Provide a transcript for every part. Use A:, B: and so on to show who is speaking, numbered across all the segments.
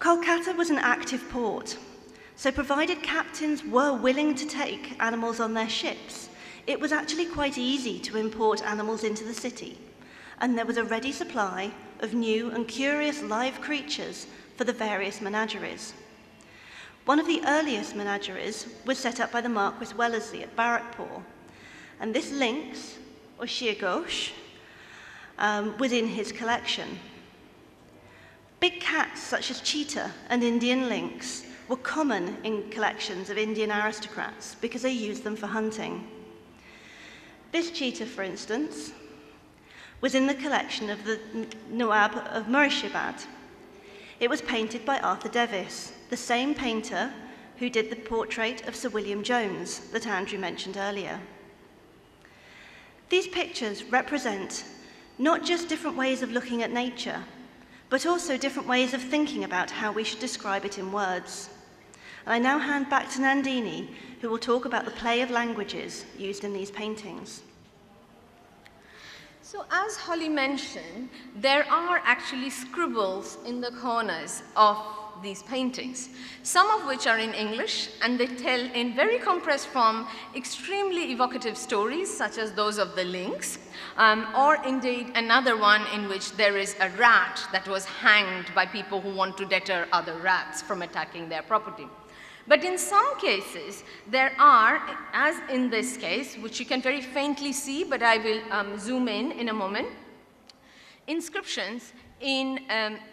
A: Kolkata was an active port, so provided captains were willing to take animals on their ships, it was actually quite easy to import animals into the city, and there was a ready supply of new and curious live creatures for the various menageries. One of the earliest menageries was set up by the Marquis Wellesley at Barrackpore, and this lynx, or shearghosh, was in his collection. Big cats such as cheetah and Indian lynx were common in collections of Indian aristocrats because they used them for hunting. This cheetah, for instance, was in the collection of the Nawab of Murshidabad. It was painted by Arthur Devis, the same painter who did the portrait of Sir William Jones that Andrew mentioned earlier. These pictures represent not just different ways of looking at nature, but also different ways of thinking about how we should describe it in words. And I now hand back to Nandini, who will talk about the play of languages used in these paintings.
B: So as Holly mentioned, there are actually scribbles in the corners of these paintings, some of which are in English, and they tell in very compressed form extremely evocative stories, such as those of the lynx, or indeed another one in which there is a rat that was hanged by people who want to deter other rats from attacking their property. But in some cases, there are, as in this case, which you can very faintly see, but I will zoom in a moment, inscriptions in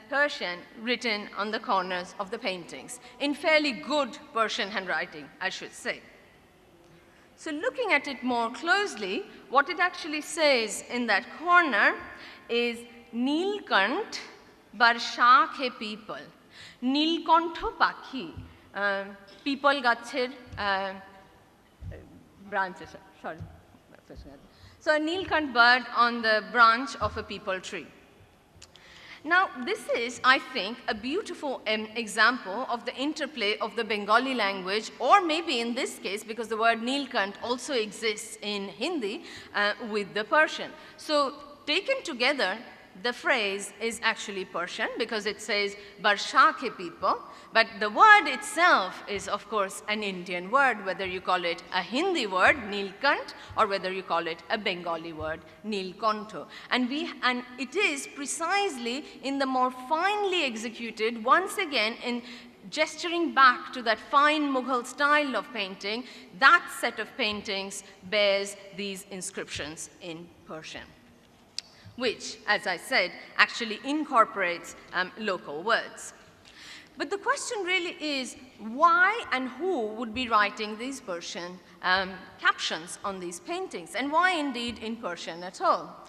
B: Persian written on the corners of the paintings, in fairly good Persian handwriting, I should say. So looking at it more closely, what it actually says in that corner is Nilkant Barsha ke people. Nilkantho pakhi. People gachher branches, sorry. So a Nilkant bird on the branch of a peepal tree. Now, this is, I think, a beautiful example of the interplay of the Bengali language, or maybe in this case, because the word Nilkant also exists in Hindi, with the Persian. So taken together, the phrase is actually Persian because it says Barsha ke people, but the word itself is, of course, an Indian word, whether you call it a Hindi word, Nilkant, or whether you call it a Bengali word, Nilkanto. And it is precisely in the more finely executed, once again, in gesturing back to that fine Mughal style of painting, that set of paintings bears these inscriptions in Persian, which, as I said, actually incorporates local words. But the question really is, why and who would be writing these Persian captions on these paintings, and why indeed in Persian at all?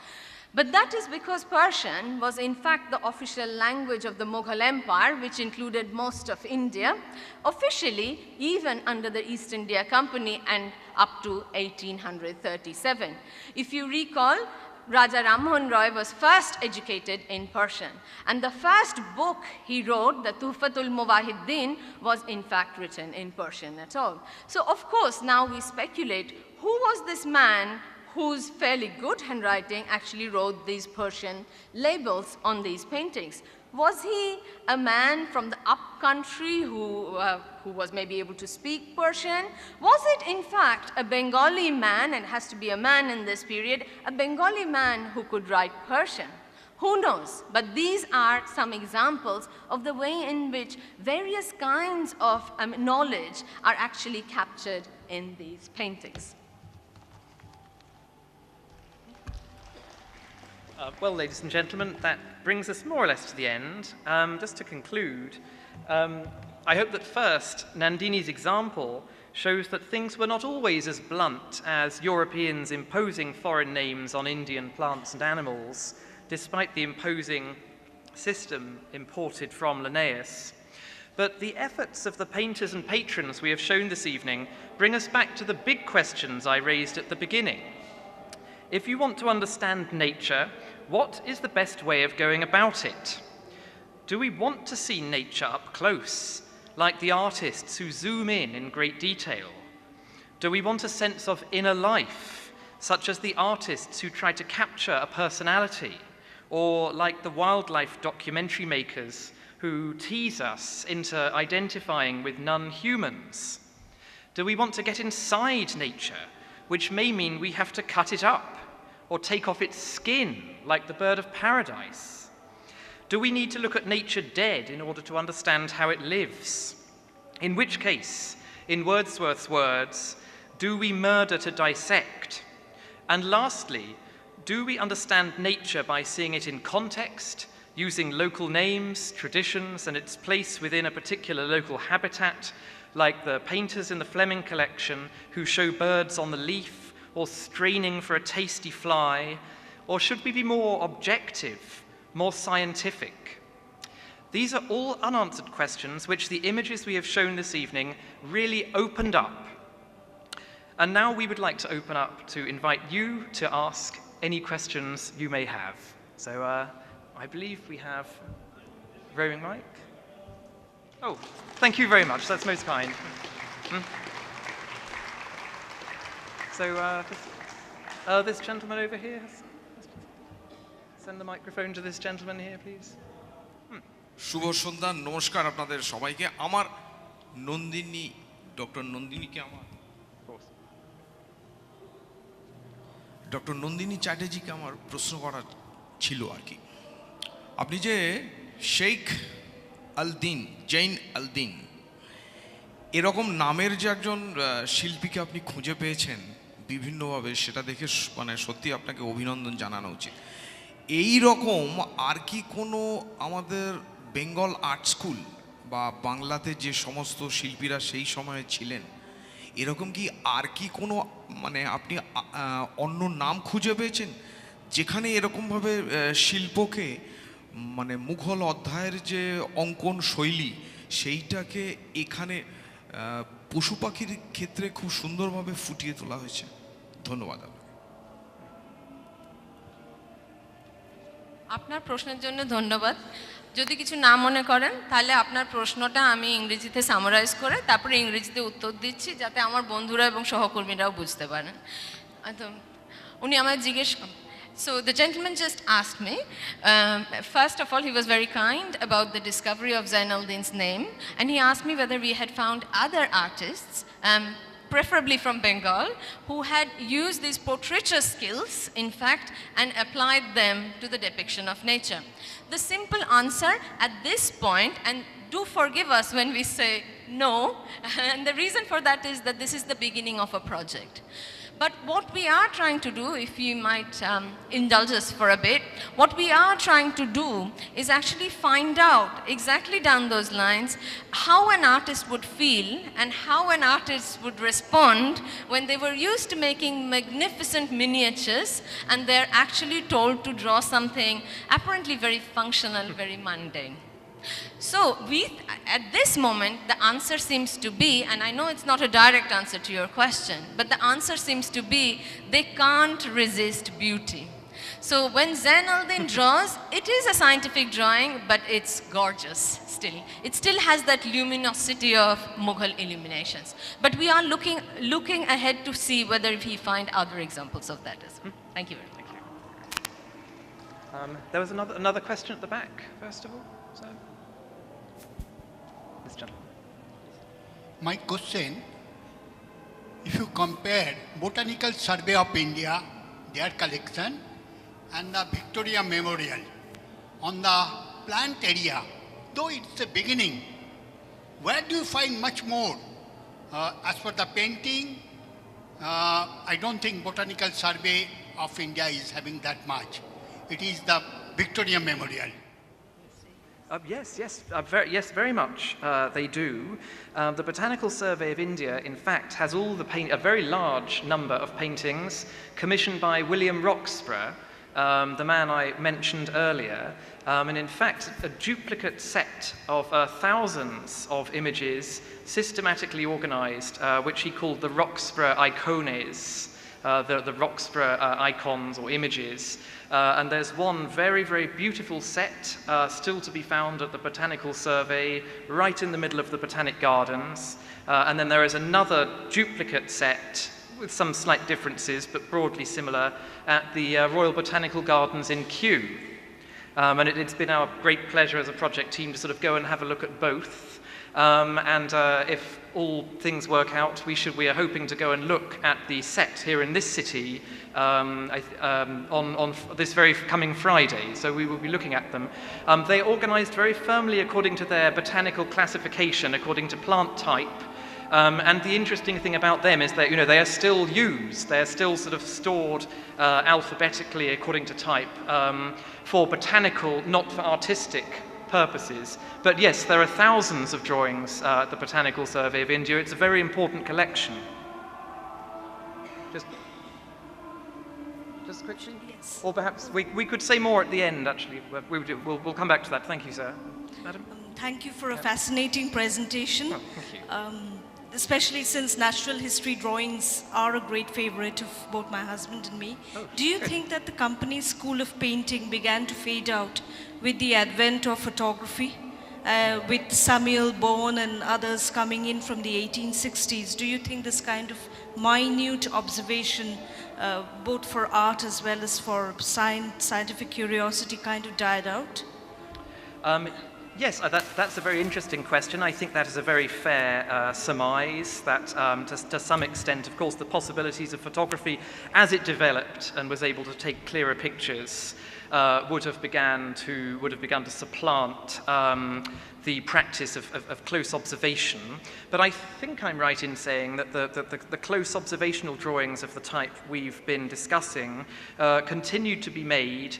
B: But that is because Persian was in fact the official language of the Mughal Empire, which included most of India, officially even under the East India Company and up to 1837. If you recall, Raja Ram Mohan Roy was first educated in Persian, and the first book he wrote, the Tuhfatul Muwahhiddin, was in fact written in Persian at all. So of course now we speculate, who was this man whose fairly good handwriting actually wrote these Persian labels on these paintings? Was he a man from the upcountry who was maybe able to speak Persian? Was it in fact a Bengali man, and has to be a man in this period, a Bengali man who could write Persian? Who knows? But these are some examples of the way in which various kinds of knowledge are actually captured in these paintings.
C: Well, ladies and gentlemen, that brings us more or less to the end. Just to conclude, I hope that first, Nandini's example shows that things were not always as blunt as Europeans imposing foreign names on Indian plants and animals, despite the imposing system imported from Linnaeus. But the efforts of the painters and patrons we have shown this evening bring us back to the big questions I raised at the beginning. If you want to understand nature, what is the best way of going about it? Do we want to see nature up close, like the artists who zoom in great detail? Do we want a sense of inner life, such as the artists who try to capture a personality, or like the wildlife documentary makers who tease us into identifying with non-humans? Do we want to get inside nature, which may mean we have to cut it up or take off its skin, like the bird of paradise? Do we need to look at nature dead in order to understand how it lives? In which case, in Wordsworth's words, do we murder to dissect? And lastly, do we understand nature by seeing it in context, using local names, traditions, and its place within a particular local habitat, like the painters in the Fleming collection who show birds on the leaf or straining for a tasty fly? Or should we be more objective, more scientific? These are all unanswered questions which the images we have shown this evening really opened up. And now we would like to open up to invite you to ask any questions you may have. So I believe we have roving mic. Oh, thank you very much. That's most kind. So this gentleman over here. Send the microphone to this gentleman here, please.
D: শুভ সন্ধ্যা, নমস্কার আপনাদের সবাইকে। আমার Nandini, doctor নন্দিনীকে doctor Nandini চ্যাটার্জিকে আমার প্রশ্ন করার ছিল আর কি। আপনি যে শেখ আলদিন, জৈন আলদিন, এরকম নামের যে একজন শিল্পীকে আপনি খুঁজে পেয়েছেন বিভিন্নভাবে, সেটা দেখে মানে সত্যি আপনাকে অভিনন্দন জানানো উচিত। এই রকম আর কি কোনো আমাদের বেঙ্গল আর্ট স্কুল বা বাংলাতে যে সমস্ত শিল্পীরা সেই সময়ে ছিলেন, এরকম কি আর কি কোনো মানে আপনি অন্য নাম খুঁজে পেয়েছেন যেখানে এরকমভাবে শিল্পকে মানে মুঘল অধ্যায়ের যে অঙ্কন শৈলী সেইটাকে এখানে পশু পাখির ক্ষেত্রে খুব সুন্দরভাবে ফুটিয়ে তোলা হয়েছে? ধন্যবাদ।
B: আপনার প্রশ্নের জন্য ধন্যবাদ। যদি কিছু না মনে করেন তাহলে আপনার প্রশ্নটা আমি ইংরেজিতে সামারাইজ করে তারপরে ইংরেজিতে উত্তর দিচ্ছি, যাতে আমার বন্ধুরা এবং সহকর্মীরাও বুঝতে পারেন। উনি আমায় জিজ্ঞেস, so the gentleman just asked me, first of all he was very kind about the discovery of Zainuddin's name, and he asked me whether we had found other artists, preferably from Bengal, who had used these portraiture skills, in fact, and applied them to the depiction of nature. The simple answer at this point, and do forgive us when we say no, and the reason for that is that this is the beginning of a project. But what we are trying to do, if you might indulge us for a bit, what we are trying to do is actually find out exactly down those lines how an artist would feel and how an artist would respond when they were used to making magnificent miniatures and they're actually told to draw something apparently very functional, very mundane. So at this moment, the answer seems to be, and I know it's not a direct answer to your question, but the answer seems to be they can't resist beauty. So when Zainuddin draws, it is a scientific drawing, but it's gorgeous still. It still has that luminosity of Mughal illuminations. But we are looking ahead to see whether we find other examples of that as well. Thank you very much.
C: There was another question at the back, first of all. So.
E: My question, if you compare Botanical Survey of India, their collection, and the Victoria Memorial on the plant area, though it's a beginning, where do you find much more? As for the painting, I don't think Botanical Survey of India is having that much. It is the Victoria Memorial.
C: Yes, very much they do. The Botanical Survey of India, in fact, has a very large number of paintings commissioned by William Roxburgh, the man I mentioned earlier, and in fact, a duplicate set of thousands of images systematically organized, which he called the Roxburgh Icones, the Roxburgh icons or images. And there's one very, very beautiful set still to be found at the Botanical Survey, right in the middle of the Botanic Gardens. And then there is another duplicate set with some slight differences, but broadly similar, at the Royal Botanical Gardens in Kew. And it's been our great pleasure as a project team to sort of go and have a look at both. If all things work out, we are hoping to go and look at the set here in this city on this very coming Friday. So we will be looking at them. They're organized very firmly according to their botanical classification, according to plant type. And the interesting thing about them is that, they are still used. They're still sort of stored alphabetically according to type for botanical, not for artistic purposes. But yes, there are thousands of drawings at the Botanical Survey of India. It's a very important collection. Just quickly?
F: Yes.
C: Or perhaps we could say more at the end, actually. We'll come back to that. Thank you, sir. Madam?
F: Thank you for a fascinating presentation.
C: Oh, thank you.
F: Especially since natural history drawings are a great favorite of both my husband and me.
C: Oh,
F: Do you
C: good.
F: think that the company's school of painting began to fade out with the advent of photography, with Samuel Bohn and others coming in from the 1860s? Do you think this kind of minute observation, both for art as well as for scientific curiosity, kind of died out?
C: Yes, that's a very interesting question. I think that is a very fair surmise that to some extent, of course, the possibilities of photography as it developed and was able to take clearer pictures would have begun to supplant the practice of close observation. But I think I'm right in saying that the close observational drawings of the type we've been discussing continued to be made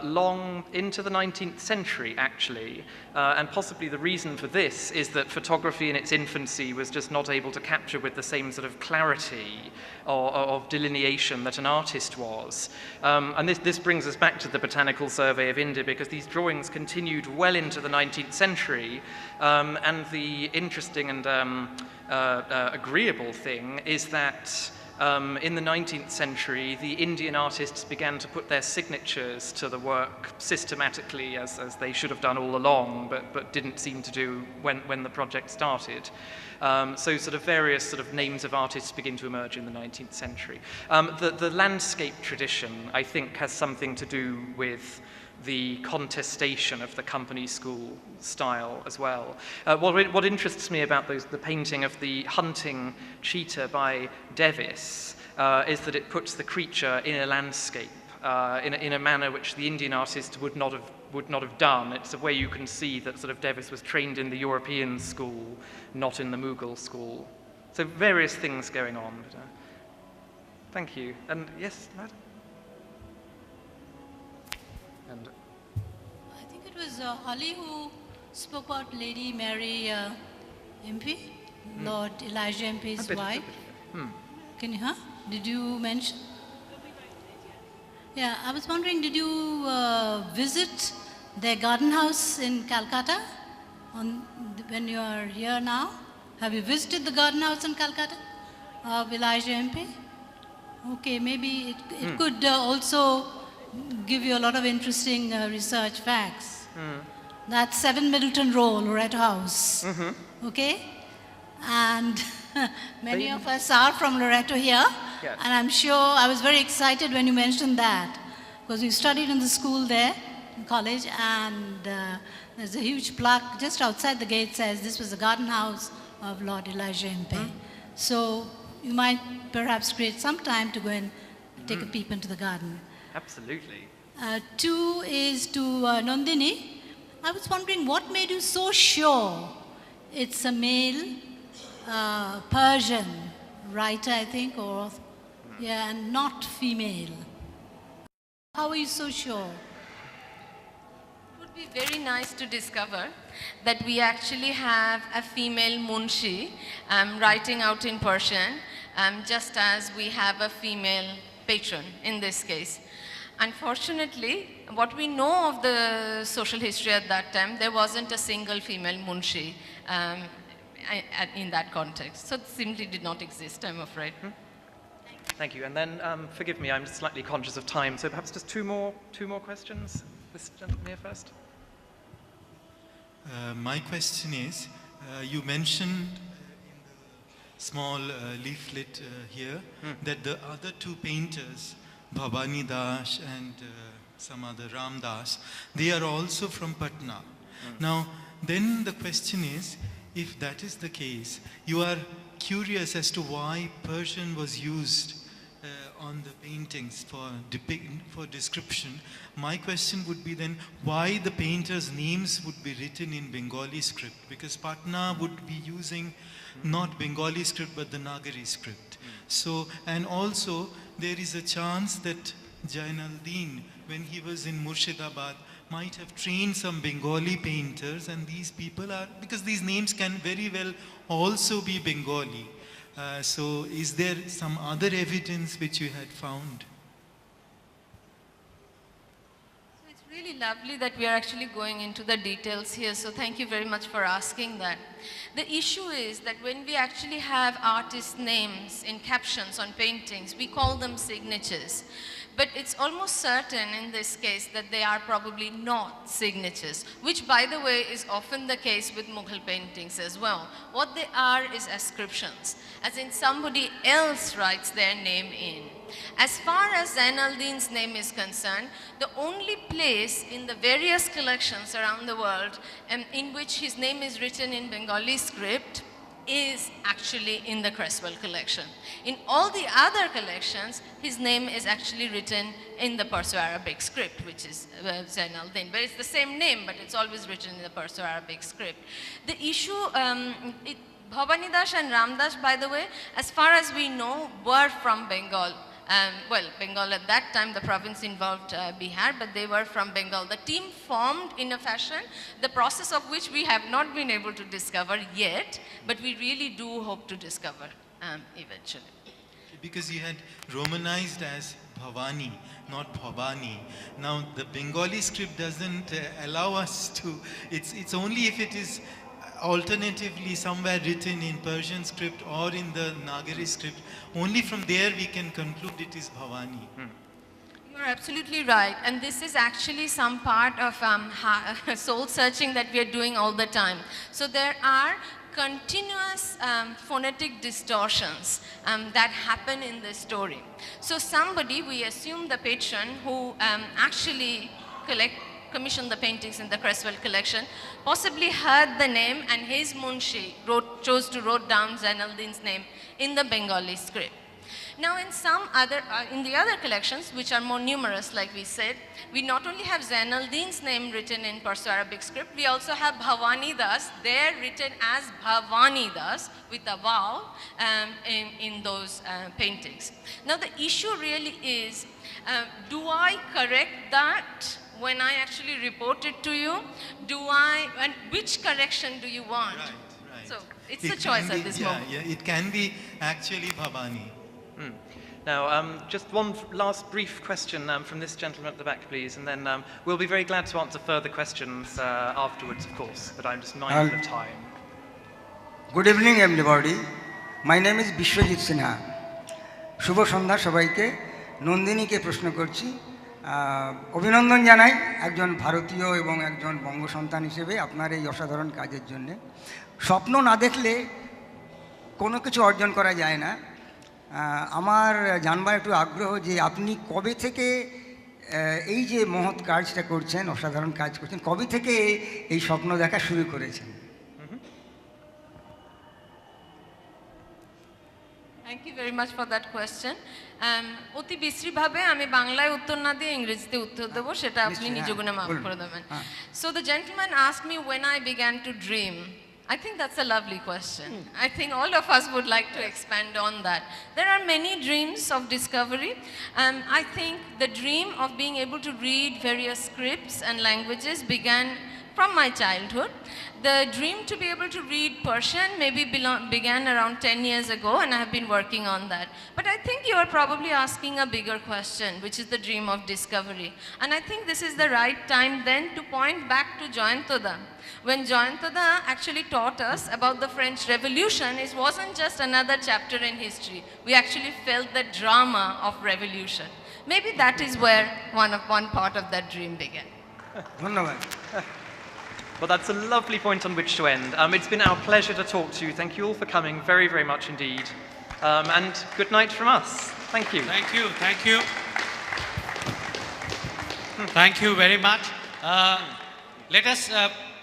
C: long into the 19th century, actually. And possibly the reason for this is that photography in its infancy was just not able to capture with the same sort of clarity of delineation that an artist was. And this brings us back to the Botanical Survey of India, because these drawings continued well into the 19th century. And the interesting and agreeable thing is that in the 19th century, the Indian artists began to put their signatures to the work systematically, as they should have done all along, but didn't seem to do when the project started. So sort of various sort of names of artists begin to emerge in the 19th century. The landscape tradition, I think, has something to do with the contestation of the company school style as well. What interests me about the painting of the hunting cheetah by Davis is that it puts the creature in a landscape in a manner which the Indian artist would not have done. It's a way you can see that sort of Davis was trained in the European school, not in the Mughal school. So various things going on. But, thank you. And yes, madam? And
G: I think it was Holly who spoke about Lady Mary MP, Lord Elijah MP's wife. Can you, Did you mention? Yeah, I was wondering, did you visit their garden house in Calcutta when you are here now? Have you visited the garden house in Calcutta of Elijah MP? Okay, maybe it could also give you a lot of interesting research facts. That's 7 Middleton Row, Loretto House. Okay? And many of us are from Loretto here.
C: Yes.
G: And I'm sure I was very excited when you mentioned that, because we studied in the school there, in college, and there's a huge plaque just outside the gate says this was the garden house of Lord Elijah MP. So you might perhaps create some time to go and take a peep into the garden.
C: absolutely.
G: 2 is to Nandini. I was wondering, what made you so sure it's a male Persian writer, I think, or yeah, and not female? How are you so sure?
B: It would be very nice to discover that we actually have a female Munshi writing out in Persian, just as we have a female patron in this case. Unfortunately, what we know of the social history at that time, there wasn't a single female Munshi in that context. So it simply did not exist, I'm afraid.
C: Thank you. And then, forgive me, I'm slightly conscious of time, so perhaps just two more questions. This gentleman here first.
H: My question is, you mentioned in the small leaflet here that the other 2 painters, Bhavani Das and some other Ramdas, they are also from Patna. Now, then the question is, if that is the case, you are curious as to why Persian was used on the paintings for description. My question would be then, why the painters' names would be written in Bengali script? Because Patna would be using not Bengali script but the Nagari script. So, and also there is a chance that Jainal-Din, when he was in Murshidabad, might have trained some Bengali painters, and these people are, because these names can very well also be Bengali. So is there some other evidence which you had found?
B: So it's really lovely that we are actually going into the details here, so thank you very much for asking that. The issue is that when we actually have artist names in captions on paintings, we call them signatures. But it's almost certain in this case that they are probably not signatures, which by the way is often the case with Mughal paintings as well. What they are is ascriptions, as in somebody else writes their name in. As far as Zainal-Din's name is concerned, the only place in the various collections around the world in which his name is written in Bengali script is actually in the Creswell collection. In all the other collections, his name is actually written in the Perso-Arabic script, which is Zainal-Din. But it's the same name, but it's always written in the Perso-Arabic script. The issue, Bhavani Das and Ramdas, by the way, as far as we know, were from Bengal. Well, Bengal at that time, the province involved Bihar, but they were from Bengal. The team formed in a fashion, the process of which we have not been able to discover yet, but we really do hope to discover eventually.
H: Because you had Romanized as Bhavani, not Bhavani. Now, the Bengali script doesn't allow us to, it's only if it is alternatively somewhere written in Persian script or in the Nagari script, only from there we can conclude it is Bhavani.
B: You're absolutely right, and this is actually some part of soul searching that we are doing all the time. So there are continuous phonetic distortions that happen in the story. So somebody, we assume the patron who actually commissioned the paintings in the Creswell collection, possibly heard the name, and his munshi chose to write down Zainal-Din's name in the Bengali script. Now in some other, in the other collections, which are more numerous like we said, we not only have Zainal-Din's name written in Perso-Arabic script, we also have Bhavani Das, there written as Bhavani Das with a vowel in those paintings. Now the issue really is, do I correct that when I actually report it to you? And which correction do you want?
H: Right.
B: So it's a choice at this moment.
H: Yeah, it can be actually Bhavani.
C: Now, just one last brief question from this gentleman at the back, please, and then we'll be very glad to answer further questions afterwards, of course, but I'm just mindful of time.
I: Good evening, everybody. My name is Bishwajit Sinha. শুভ সন্ধ্যা সবাইকে। নন্দিনীকে প্রশ্ন করছি। অভিনন্দন জানাই একজন ভারতীয় এবং একজন বঙ্গ সন্তান হিসেবে আপনার এই অসাধারণ কাজের জন্য। স্বপ্ন না দেখলে কোনো কিছু অর্জন করা যায় না। আমার জানবার একটু আগ্রহ যে আপনি কবে থেকে এই যে মহৎ কাজটা করছেন, অসাধারণ কাজ করছেন, কবে থেকে এই স্বপ্ন দেখা শুরু করেছেন?
B: Thank you very much for that question. অতি বিশ্রীভাবে আমি বাংলায় উত্তর না দিয়ে ইংরেজিতে উত্তর দেব, সেটা আপনি নিজ গুণে মাফ করে দেবেন। So the gentleman asked me when I began to dream. I think that's a lovely question. I think all of us would like to expand on that. There are many dreams of discovery. I think the dream of being able to read various scripts and languages began from my childhood. The dream to be able to read Persian maybe began around 10 years ago, and I have been working on that. But I think you are probably asking a bigger question, which is the dream of discovery. And I think this is the right time then to point back to Jayantoda. When Jayantoda actually taught us about the French Revolution, it wasn't just another chapter in history. We actually felt the drama of revolution. Maybe that is where one part of that dream began.
I: ধন্যবাদ।
C: Well, that's a lovely point on which to end. It's been our pleasure to talk to you. Thank you all for coming very, very much indeed. And good night from us. Thank you.
D: Thank you. Thank you.
J: Thank you very much. Let us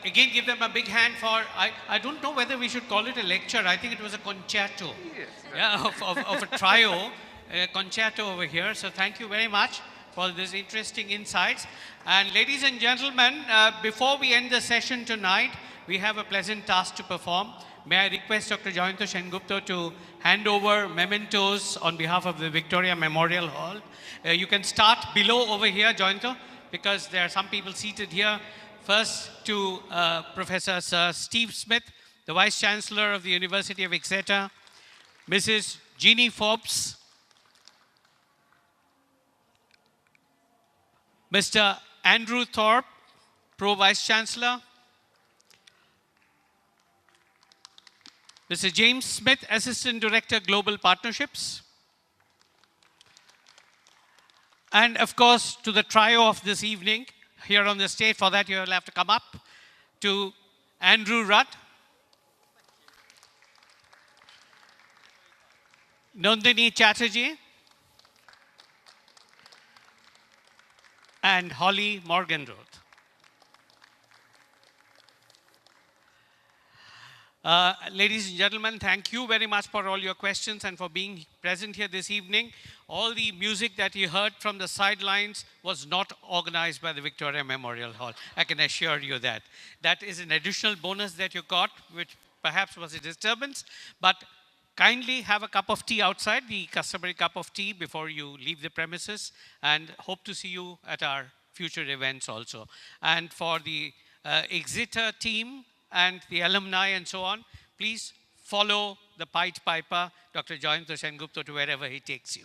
J: again give them a big hand for, I don't know whether we should call it a lecture. I think it was a concerto. Yes. Yeah, of a trio, a concerto over here. So thank you very much for this interesting insights. And ladies and gentlemen, before we end the session tonight, we have a pleasant task to perform. May I request Dr. Jayanta Sengupta to hand over mementos on behalf of the Victoria Memorial Hall. You can start below over here, Jayanta, because there are some people seated here. First to Professor Sir Steve Smith, the Vice Chancellor of the University of Exeter, Mrs. Jeannie Forbes, Mr. Andrew Thorpe, Pro Vice Chancellor, Mr. James Smith, Assistant Director, Global Partnerships, and of course to the trio of this evening here on the stage. For that you will have to come up to Andrew Rudd, Nandini Chatterjee, and Holly Morgenroth. Ladies and gentlemen, thank you very much for all your questions and for being present here this evening. All the music that you heard from the sidelines was not organized by the Victoria Memorial Hall. I can assure you that. That is an additional bonus that you got, which perhaps was a disturbance, but kindly have a cup of tea outside, the customary cup of tea before you leave the premises, and hope to see you at our future events also. And for the Exeter team and the alumni and so on, please follow the Pied Piper, Dr. Jayanta Sengupta, to wherever he takes you.